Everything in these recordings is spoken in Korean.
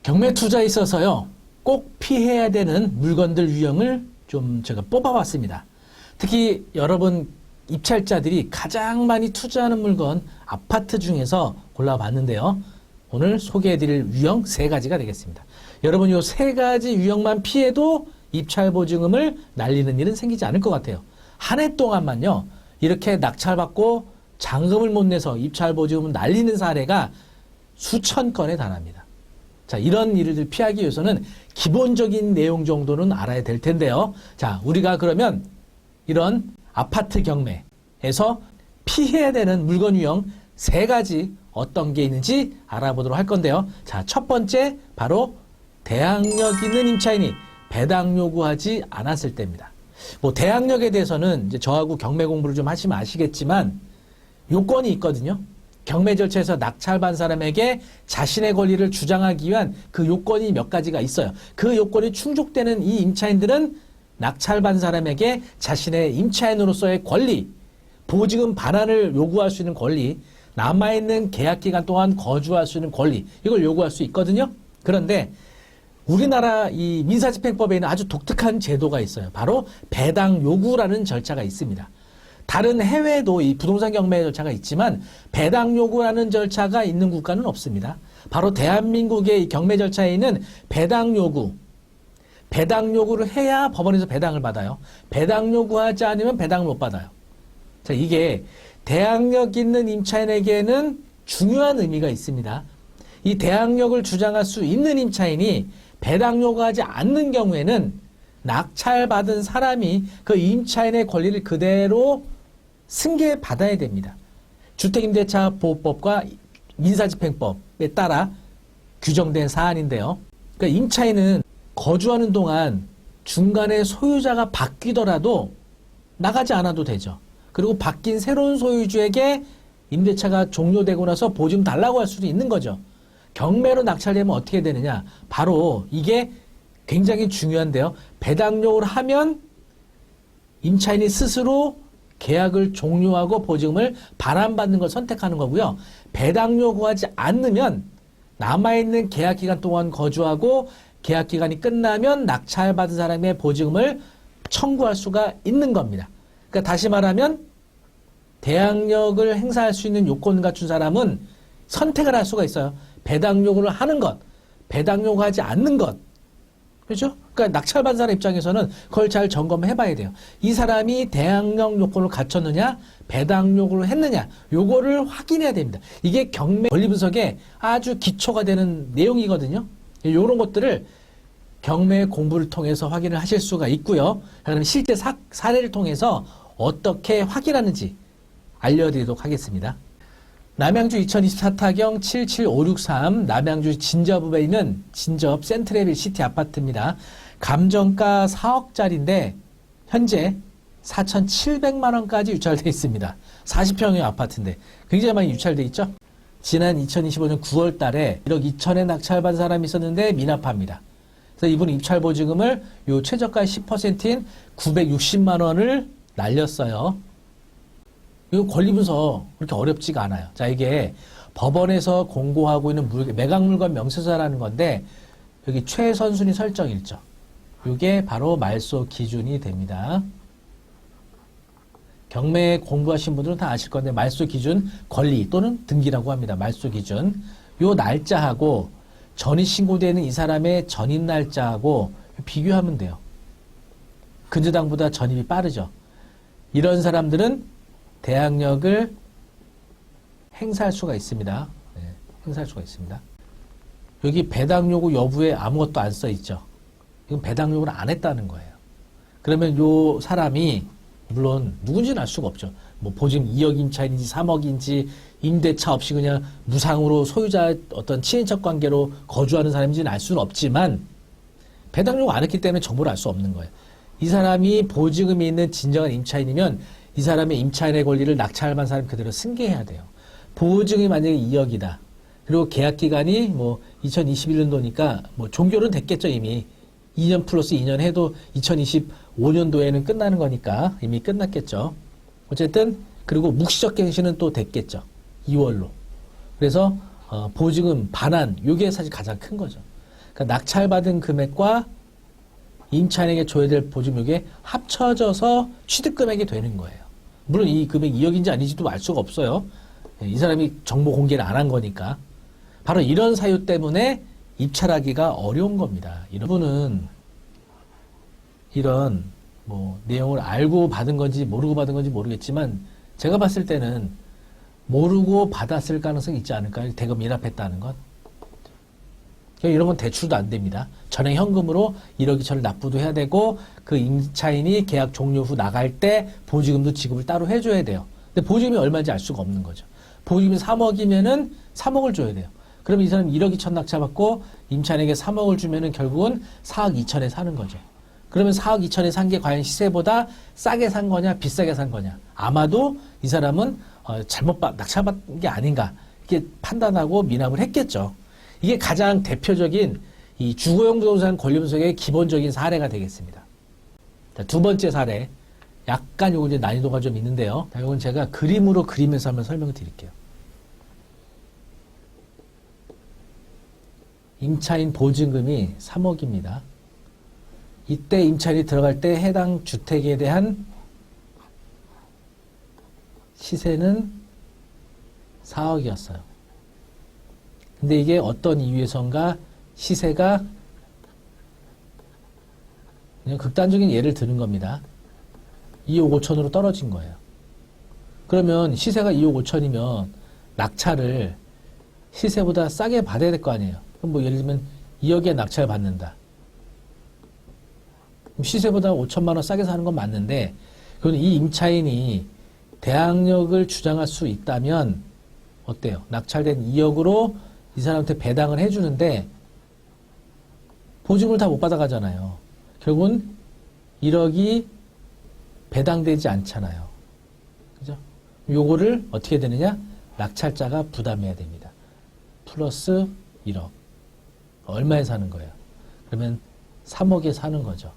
경매 투자에 있어서요, 꼭 피해야 되는 물건들 유형을 좀 제가 뽑아봤습니다. 특히 여러분 입찰자들이 가장 많이 투자하는 물건 아파트 중에서 골라봤는데요. 오늘 소개해드릴 유형 3가지가 되겠습니다. 여러분 이 3가지 유형만 피해도 입찰 보증금을 날리는 일은 생기지 않을 것 같아요. 한 해 동안만요, 이렇게 낙찰받고 잔금을 못 내서 입찰 보증금을 날리는 사례가 수천 건에 달합니다. 자, 이런 일을 피하기 위해서는 기본적인 내용 정도는 알아야 될 텐데요. 자, 우리가 그러면 이런 아파트 경매에서 피해야 되는 물건 유형 3가지 어떤 게 있는지 알아보도록 할 건데요. 자, 첫 번째 바로 대항력 있는 임차인이 배당 요구하지 않았을 때입니다. 뭐 대항력에 대해서는 이제 저하고 경매 공부를 좀 하시면 아시겠지만 요건이 있거든요. 경매 절차에서 낙찰받은 사람에게 자신의 권리를 주장하기 위한 그 요건이 몇 가지가 있어요. 그 요건이 충족되는 이 임차인들은 낙찰받은 사람에게 자신의 임차인으로서의 권리, 보증금 반환을 요구할 수 있는 권리, 남아있는 계약기간 동안 거주할 수 있는 권리, 이걸 요구할 수 있거든요. 그런데 우리나라 이 민사집행법에는 아주 독특한 제도가 있어요. 바로 배당 요구라는 절차가 있습니다. 다른 해외에도 이 부동산 경매 절차가 있지만 배당 요구라는 절차가 있는 국가는 없습니다. 바로 대한민국의 이 경매 절차에 있는 배당 요구를 해야 법원에서 배당을 받아요. 배당 요구하지 않으면 배당을 못 받아요. 자, 이게 대항력 있는 임차인에게는 중요한 의미가 있습니다. 이 대항력을 주장할 수 있는 임차인이 배당 요구하지 않는 경우에는 낙찰받은 사람이 그 임차인의 권리를 그대로 승계받아야 됩니다. 주택임대차 보호법과 민사집행법에 따라 규정된 사안인데요. 그러니까 임차인은 거주하는 동안 중간에 소유자가 바뀌더라도 나가지 않아도 되죠. 그리고 바뀐 새로운 소유주에게 임대차가 종료되고 나서 보증 달라고 할 수도 있는 거죠. 경매로 낙찰되면 어떻게 되느냐? 바로 이게 굉장히 중요한데요. 배당 요구를 하면 임차인이 스스로 계약을 종료하고 보증금을 반환받는 걸 선택하는 거고요. 배당 요구하지 않으면 남아있는 계약기간 동안 거주하고 계약기간이 끝나면 낙찰받은 사람의 보증금을 청구할 수가 있는 겁니다. 그러니까 다시 말하면 대항력을 행사할 수 있는 요건을 갖춘 사람은 선택을 할 수가 있어요. 배당 요구를 하는 것, 배당 요구하지 않는 것. 그렇죠? 그러니까 낙찰받은 사람 입장에서는 그걸 잘 점검해 봐야 돼요. 이 사람이 대항력 요건을 갖췄느냐, 배당 요구를 했느냐, 요거를 확인해야 됩니다. 이게 경매 권리 분석에 아주 기초가 되는 내용이거든요. 요런 것들을 경매 공부를 통해서 확인을 하실 수가 있고요. 그럼 실제 사례를 통해서 어떻게 확인하는지 알려드리도록 하겠습니다. 남양주 2024 타경 77563 남양주 진접읍에 있는 진접 센트레빌 시티 아파트입니다. 감정가 4억짜리인데 현재 4,700만 원까지 유찰되어 있습니다. 40평의 아파트인데 굉장히 많이 유찰되어 있죠. 지난 2025년 9월 달에 1억 2천에 낙찰받은 사람이 있었는데 미납합니다. 그래서 이분은 입찰 보증금을 요 최저가 10%인 960만 원을 날렸어요. 이거 권리 분석 그렇게 어렵지가 않아요. 자, 이게 법원에서 공고하고 있는 매각물건 명세서라는 건데 여기 최선순위 설정 일정. 이게 바로 말소 기준이 됩니다. 경매 공부하신 분들은 다 아실 건데 말소 기준 권리 또는 등기라고 합니다. 말소 기준. 요 날짜하고 전입 신고되는 이 사람의 전입 날짜하고 비교하면 돼요. 근저당보다 전입이 빠르죠. 이런 사람들은 대항력을 행사할 수가 있습니다. 네, 행사할 수가 있습니다. 여기 배당 요구 여부에 아무것도 안 써 있죠. 이건 배당 요구를 안 했다는 거예요. 그러면 요 사람이 물론 누군지는 알 수가 없죠. 뭐 보증 2억 임차인인지 3억인지 임대차 없이 그냥 무상으로 소유자 어떤 친인척 관계로 거주하는 사람인지는 알 수는 없지만 배당 요구 안 했기 때문에 정보를 알 수 없는 거예요. 이 사람이 보증금이 있는 진정한 임차인이면 이 사람의 임차인의 권리를 낙찰받은 사람 그대로 승계해야 돼요. 보증이 만약에 2억이다. 그리고 계약 기간이 뭐 2021년도니까 뭐 종료는 됐겠죠, 이미. 2년 플러스 2년 해도 2025년도에는 끝나는 거니까 이미 끝났겠죠. 어쨌든 그리고 묵시적 갱신은 또 됐겠죠. 2월로. 그래서 보증금 반환 요게 사실 가장 큰 거죠. 그러니까 낙찰받은 금액과 임차인에게 줘야 될 보증금액이 합쳐져서 취득금액이 되는 거예요. 물론 이 금액 2억인지 아닌지도 알 수가 없어요. 이 사람이 정보 공개를 안 한 거니까. 바로 이런 사유 때문에 입찰하기가 어려운 겁니다. 이런 분은 이런 뭐 내용을 알고 받은 건지 모르고 받은 건지 모르겠지만 제가 봤을 때는 모르고 받았을 가능성이 있지 않을까요? 대금 미납했다는 건. 이런 건 대출도 안 됩니다. 전액 현금으로 1억 2천을 납부도 해야 되고 그 임차인이 계약 종료 후 나갈 때 보증금도 지급을 따로 해줘야 돼요. 근데 보증금이 얼마인지 알 수가 없는 거죠. 보증금이 3억이면은 3억을 줘야 돼요. 그럼 이 사람 1억 2천 낙찰받고 임차인에게 3억을 주면은 결국은 4억 2천에 사는 거죠. 그러면 4억 2천에 산 게 과연 시세보다 싸게 산 거냐 비싸게 산 거냐. 아마도 이 사람은 낙찰받은 게 아닌가 이렇게 판단하고 미납을 했겠죠. 이게 가장 대표적인 이 주거용 부동산 권리 분석의 기본적인 사례가 되겠습니다. 자, 두 번째 사례. 약간 요거 이제 난이도가 좀 있는데요. 자, 이건 제가 그림으로 그리면서 한번 설명을 드릴게요. 임차인 보증금이 3억입니다. 이때 임차인이 들어갈 때 해당 주택에 대한 시세는 4억이었어요. 근데 이게 어떤 이유에선가 시세가 그냥 극단적인 예를 드는 겁니다. 2억 5천으로 떨어진 거예요. 그러면 시세가 2억 5천이면 낙찰을 시세보다 싸게 받아야 될 거 아니에요. 그럼 뭐 예를 들면 2억에 낙찰 받는다. 그럼 시세보다 5천만 원 싸게 사는 건 맞는데 그건 이 임차인이 대항력을 주장할 수 있다면 어때요? 낙찰된 2억으로 이 사람한테 배당을 해주는데 보증을 다 못 받아가잖아요. 결국은 1억이 배당되지 않잖아요. 그죠? 요거를 어떻게 되느냐? 낙찰자가 부담해야 됩니다. 플러스 1억. 얼마에 사는 거예요? 그러면 3억에 사는 거죠.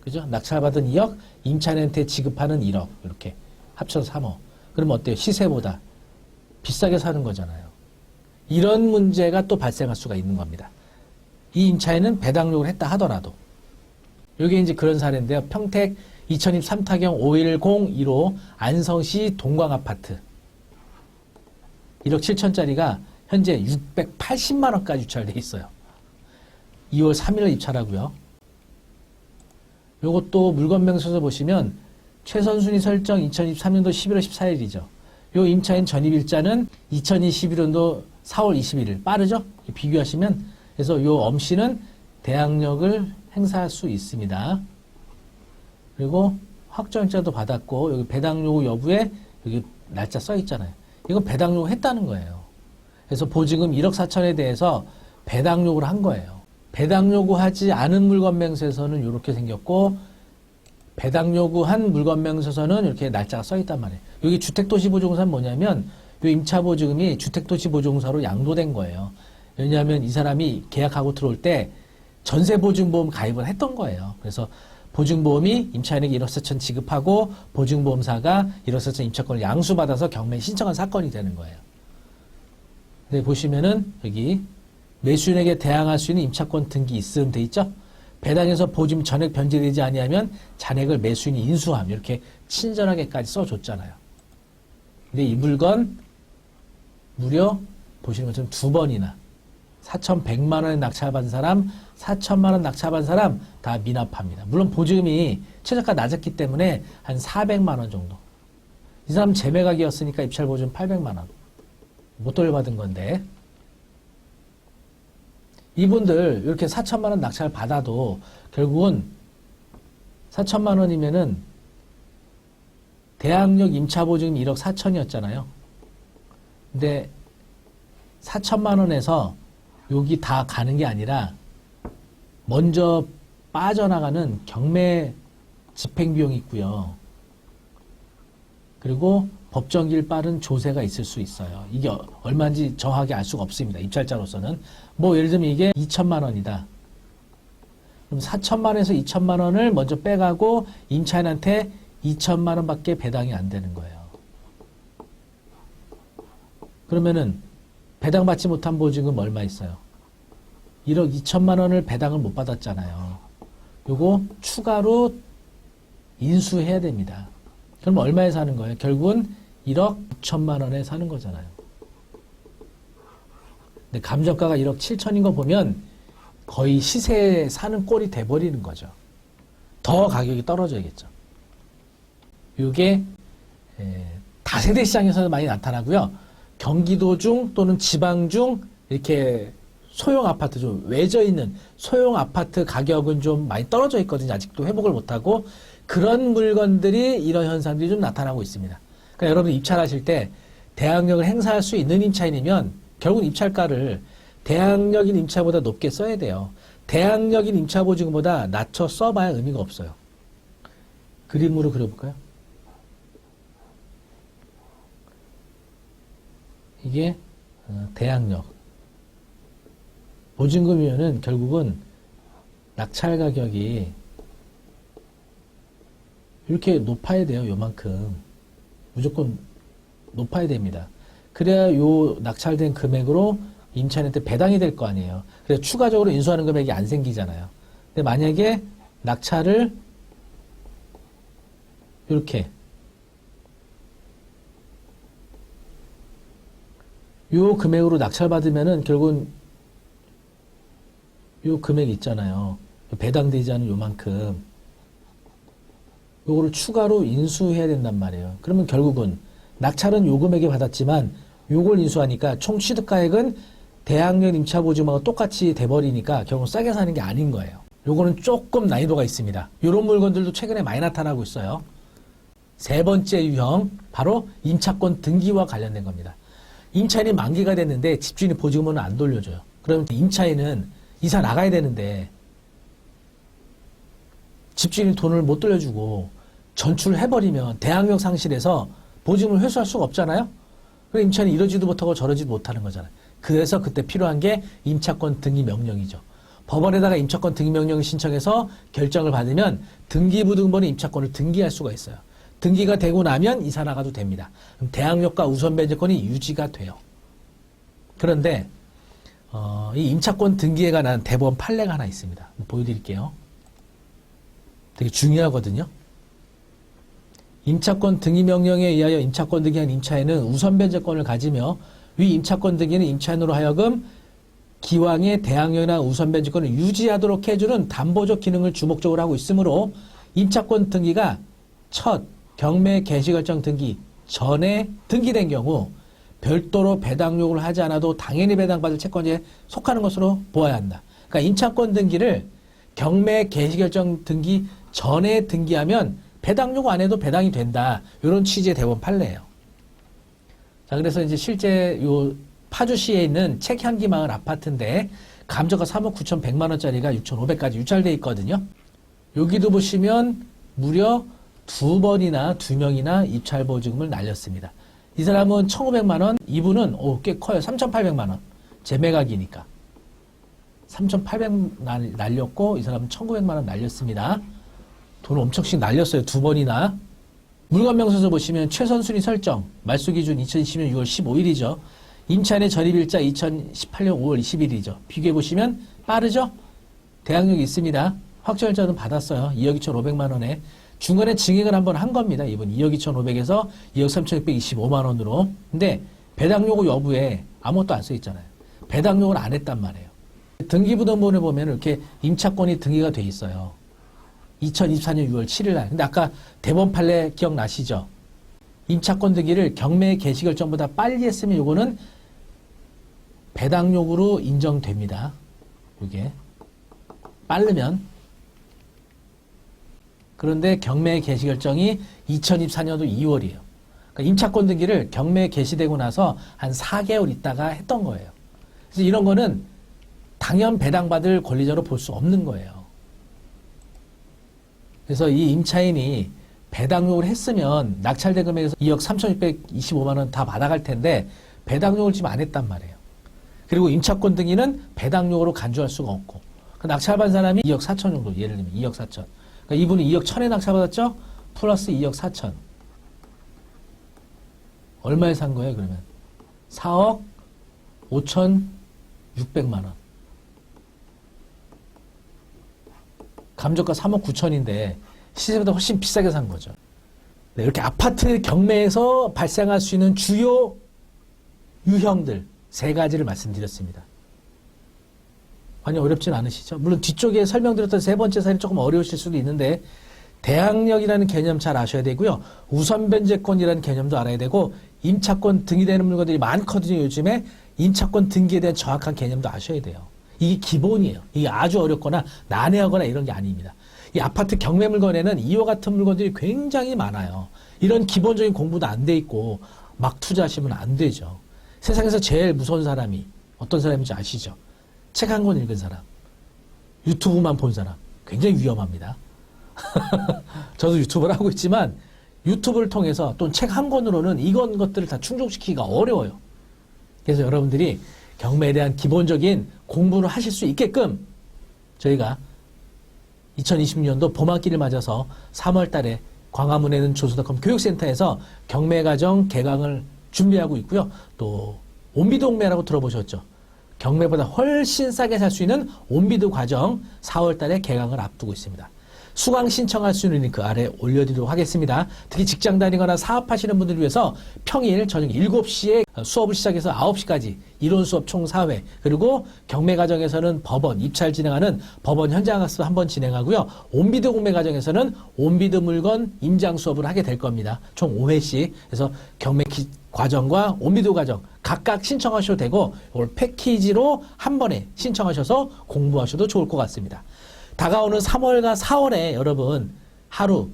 그죠? 낙찰받은 2억, 임차인한테 지급하는 1억. 이렇게 합쳐서 3억. 그러면 어때요? 시세보다 비싸게 사는 거잖아요. 이런 문제가 또 발생할 수가 있는 겁니다. 이 임차인은 배당료를 했다 하더라도. 이게 이제 그런 사례인데요. 평택 2002 3타경 51015 안성시 동광아파트. 1억 7천짜리가 현재 680만 원까지 유찰돼 있어요. 2월 3일 입찰하고요. 요것도 물건명세서 보시면 최선순위 설정 2023년도 11월 14일이죠. 요 임차인 전입일자는 2021년도 4월 21일. 빠르죠? 비교하시면. 그래서 요 엄씨는 대항력을 행사할 수 있습니다. 그리고 확정일자도 받았고 여기 배당요구 여부에 여기 날짜 써 있잖아요. 이건 배당요구 했다는 거예요. 그래서 보증금 1억 4천에 대해서 배당요구를 한 거예요. 배당요구하지 않은 물건명세서는 이렇게 생겼고 배당요구한 물건명세서는 이렇게 날짜가 써 있단 말이에요. 여기 주택도시보증사는 뭐냐면 이 임차보증금이 주택도시보증사로 양도된 거예요. 왜냐하면 이 사람이 계약하고 들어올 때 전세보증보험 가입을 했던 거예요. 그래서 보증보험이 임차인에게 1억 4천 지급하고 보증보험사가 1억 4천 임차권을 양수받아서 경매에 신청한 사건이 되는 거예요. 네, 보시면은 여기 매수인에게 대항할 수 있는 임차권 등기 있음 돼 있죠? 배당에서 보증 전액 변제되지 아니하면 잔액을 매수인이 인수함 이렇게 친절하게까지 써줬잖아요. 근데 이 물건 무려 보시는 것처럼 2번이나 4,100만 원에 낙찰받은 사람, 4천만 원 낙찰받은 사람 다 미납합니다. 물론 보증금이 최저가 낮았기 때문에 한 400만 원 정도. 이 사람 재매각이었으니까 입찰 보증 800만 원. 못 돌려받은 건데 이분들 이렇게 4천만 원 낙찰 받아도 결국은 4천만 원이면은 대항력 임차보증금 1억 4천이었잖아요. 근데 4천만 원에서 여기 다 가는 게 아니라 먼저 빠져나가는 경매 집행비용이 있고요. 그리고 법정기일 빠른 조세가 있을 수 있어요. 이게 얼마인지 정확하게 알 수가 없습니다. 입찰자로서는. 뭐 예를 들면 이게 2천만 원이다. 그럼 4천만 원에서 2천만 원을 먼저 빼가고 임차인한테 2천만 원밖에 배당이 안 되는 거예요. 그러면은 배당받지 못한 보증금 얼마 있어요? 1억 2천만 원을 배당을 못 받았잖아요. 요거 추가로 인수해야 됩니다. 그럼 얼마에 사는 거예요? 결국은 1억 9천만 원에 사는 거잖아요. 근데 감정가가 1억 7천인 거 보면 거의 시세에 사는 꼴이 돼버리는 거죠. 더 가격이 떨어져야겠죠. 이게 다세대 시장에서는 많이 나타나고요. 경기도 중 또는 지방 중 이렇게 소형 아파트, 좀 외져 있는 소형 아파트 가격은 좀 많이 떨어져 있거든요. 아직도 회복을 못하고 그런 물건들이 이런 현상들이 좀 나타나고 있습니다. 그러니까 여러분 입찰하실 때 대항력을 행사할 수 있는 임차인이면 결국 입찰가를 대항력인 임차보다 높게 써야 돼요. 대항력인 임차보증보다 낮춰 써봐야 의미가 없어요. 그림으로 그려볼까요? 이게 대항력. 보증금이면은 결국은 낙찰 가격이 이렇게 높아야 돼요. 요만큼. 무조건 높아야 됩니다. 그래야 요 낙찰된 금액으로 임차인한테 배당이 될 거 아니에요. 그래서 추가적으로 인수하는 금액이 안 생기잖아요. 근데 만약에 낙찰을 이렇게 요 금액으로 낙찰받으면은 결국은 요 금액 있잖아요. 배당되지 않은 요만큼 요거를 추가로 인수해야 된단 말이에요. 그러면 결국은 낙찰은 요 금액에 받았지만 요걸 인수하니까 총 취득가액은 대항력 임차보증하고 똑같이 돼버리니까 결국 싸게 사는 게 아닌 거예요. 요거는 조금 난이도가 있습니다. 요런 물건들도 최근에 많이 나타나고 있어요. 세 번째 유형, 바로 임차권 등기와 관련된 겁니다. 임차인이 만기가 됐는데 집주인이 보증금을 안 돌려줘요. 그러면 임차인은 이사 나가야 되는데 집주인이 돈을 못 돌려주고 전출해버리면 대항력 상실해서 보증금을 회수할 수가 없잖아요. 그럼 임차인이 이러지도 못하고 저러지도 못하는 거잖아요. 그래서 그때 필요한 게 임차권 등기 명령이죠. 법원에다가 임차권 등기 명령을 신청해서 결정을 받으면 등기부등본에 임차권을 등기할 수가 있어요. 등기가 되고 나면 이사 나가도 됩니다. 그럼 대항력과 우선 변제권이 유지가 돼요. 그런데 이 임차권 등기에 관한 대법원 판례가 하나 있습니다. 보여드릴게요. 되게 중요하거든요. 임차권 등기 명령에 의하여 임차권 등기한 임차인은 우선 변제권을 가지며 위 임차권 등기는 임차인으로 하여금 기왕의 대항력이나 우선 변제권을 유지하도록 해주는 담보적 기능을 주목적으로 하고 있으므로 임차권 등기가 첫 경매 개시결정 등기 전에 등기된 경우 별도로 배당 요구를 하지 않아도 당연히 배당받을 채권자에 속하는 것으로 보아야 한다. 그러니까 임차권 등기를 경매 개시결정 등기 전에 등기하면 배당 요구 안 해도 배당이 된다. 이런 취지의 대법원 판례예요. 자, 그래서 이제 실제 요 파주시에 있는 책향기마을 아파트인데 감정가 3억 9,100만 원짜리가 6,500까지 유찰돼 있거든요. 여기도 보시면 무려 2번이나 2명이나 입찰 보증금을 날렸습니다. 이 사람은 1,500만 원, 이분은 꽤 커요. 3,800만 원. 재매각이니까. 3,800 날렸고 이 사람은 1,900만 원 날렸습니다. 돈 엄청씩 날렸어요. 2번이나. 물건명세서 보시면 최선순위 설정, 말소 기준 2020년 6월 15일이죠. 임차인의 전입일자 2018년 5월 20일이죠. 비교해보시면 빠르죠? 대항력이 있습니다. 확정일자는 받았어요. 2억 2,500만 원에. 중간에 증액을 한번 한 겁니다. 이분 2억 2,500에서 2억 3,625만 원으로. 근데 배당 요구 여부에 아무것도 안 써 있잖아요. 배당 요구를 안 했단 말이에요. 등기부등본에 보면 이렇게 임차권이 등기가 돼 있어요. 2024년 6월 7일 날. 근데 아까 대법원 판례 기억나시죠? 임차권 등기를 경매 개시결정보다 빨리 했으면 요거는 배당 요구로 인정됩니다. 이게 빠르면. 그런데 경매 개시결정이 2024년도 2월이에요. 그러니까 임차권 등기를 경매 개시되고 나서 한 4개월 있다가 했던 거예요. 그래서 이런 거는 당연 배당받을 권리자로 볼 수 없는 거예요. 그래서 이 임차인이 배당 요구를 했으면 낙찰된 금액에서 2억 3,625만 원 다 받아갈 텐데 배당 요구를 지금 안 했단 말이에요. 그리고 임차권 등기는 배당 요구로 간주할 수가 없고 그 낙찰받은 사람이 2억 4천 정도, 예를 들면 2억 4천. 그러니까 이분이 2억 1천에 낙찰받았죠? 플러스 2억 4천. 얼마에 산 거예요, 그러면? 4억 5,600만 원. 감정가 3억 9천인데 시세보다 훨씬 비싸게 산 거죠. 네, 이렇게 아파트 경매에서 발생할 수 있는 주요 유형들 3가지를 말씀드렸습니다. 많이 어렵진 않으시죠? 물론 뒤쪽에 설명드렸던 3번째 사례는 조금 어려우실 수도 있는데 대항력이라는 개념 잘 아셔야 되고요. 우선 변제권이라는 개념도 알아야 되고 임차권 등기되는 물건들이 많거든요. 요즘에 임차권 등기에 대한 정확한 개념도 아셔야 돼요. 이게 기본이에요. 이게 아주 어렵거나 난해하거나 이런 게 아닙니다. 이 아파트 경매 물건에는 이와 같은 물건들이 굉장히 많아요. 이런 기본적인 공부도 안 돼 있고 막 투자하시면 안 되죠. 세상에서 제일 무서운 사람이 어떤 사람인지 아시죠? 책 한 권 읽은 사람, 유튜브만 본 사람, 굉장히 위험합니다. 저도 유튜브를 하고 있지만 유튜브를 통해서 또는 책 한 권으로는 이런 것들을 다 충족시키기가 어려워요. 그래서 여러분들이 경매에 대한 기본적인 공부를 하실 수 있게끔 저희가 2020년도 봄학기를 맞아서 3월 달에 광화문에는 조수닷컴 교육센터에서 경매과정 개강을 준비하고 있고요. 또 온비동매라고 들어보셨죠? 경매보다 훨씬 싸게 살 수 있는 온비도 과정 4월 달에 개강을 앞두고 있습니다. 수강 신청할 수 있는 링크 아래 올려드리도록 하겠습니다. 특히 직장 다니거나 사업하시는 분들을 위해서 평일 저녁 7시에 수업을 시작해서 9시까지 이론 수업 총 4회, 그리고 경매 과정에서는 법원 입찰 진행하는 법원 현장 학습 한번 진행하고요. 온비드 공매 과정에서는 온비드 물건 임장 수업을 하게 될 겁니다. 총 5회씩. 그래서 경매 과정과 온비드 과정 각각 신청하셔도 되고 이걸 패키지로 한 번에 신청하셔서 공부하셔도 좋을 것 같습니다. 다가오는 3월과 4월에 여러분 하루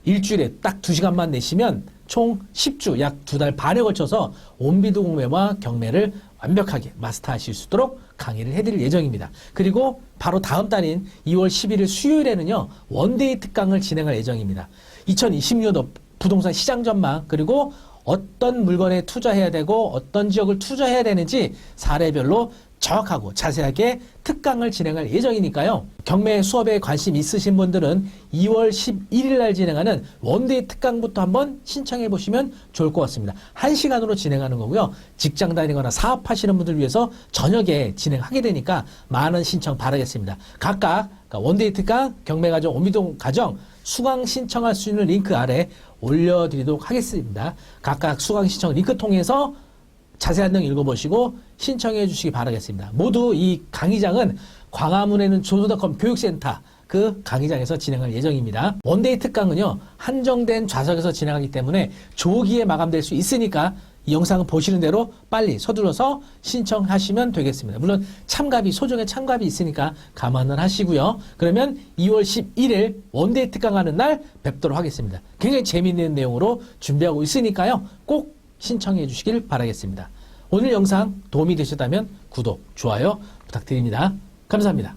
일주일에 딱 2시간만 내시면 총 10주 약 2달 반에 걸쳐서 온비드 공매와 경매를 완벽하게 마스터하실 수 있도록 강의를 해드릴 예정입니다. 그리고 바로 다음 달인 2월 11일 수요일에는요 원데이 특강을 진행할 예정입니다. 2020년도 부동산 시장 전망, 그리고 어떤 물건에 투자해야 되고 어떤 지역을 투자해야 되는지 사례별로 정확하고 자세하게 특강을 진행할 예정이니까요. 경매 수업에 관심 있으신 분들은 2월 11일 날 진행하는 원데이 특강부터 한번 신청해 보시면 좋을 것 같습니다. 1시간으로 진행하는 거고요. 직장 다니거나 사업하시는 분들을 위해서 저녁에 진행하게 되니까 많은 신청 바라겠습니다. 각각 원데이 특강, 경매 과정, 온비동 과정 수강 신청할 수 있는 링크 아래 올려드리도록 하겠습니다. 각각 수강 신청 링크 통해서 자세한 내용 읽어보시고 신청해 주시기 바라겠습니다. 모두 이 강의장은 광화문에는 조수닷컴 교육센터 그 강의장에서 진행할 예정입니다. 원데이 특강은요 한정된 좌석에서 진행하기 때문에 조기에 마감될 수 있으니까 이 영상을 보시는 대로 빨리 서둘러서 신청하시면 되겠습니다. 물론 참가비, 소정의 참가비 있으니까 감안을 하시고요. 그러면 2월 11일 원데이 특강하는 날 뵙도록 하겠습니다. 굉장히 재미있는 내용으로 준비하고 있으니까요. 꼭 신청해 주시길 바라겠습니다. 오늘 영상 도움이 되셨다면 구독, 좋아요 부탁드립니다. 감사합니다.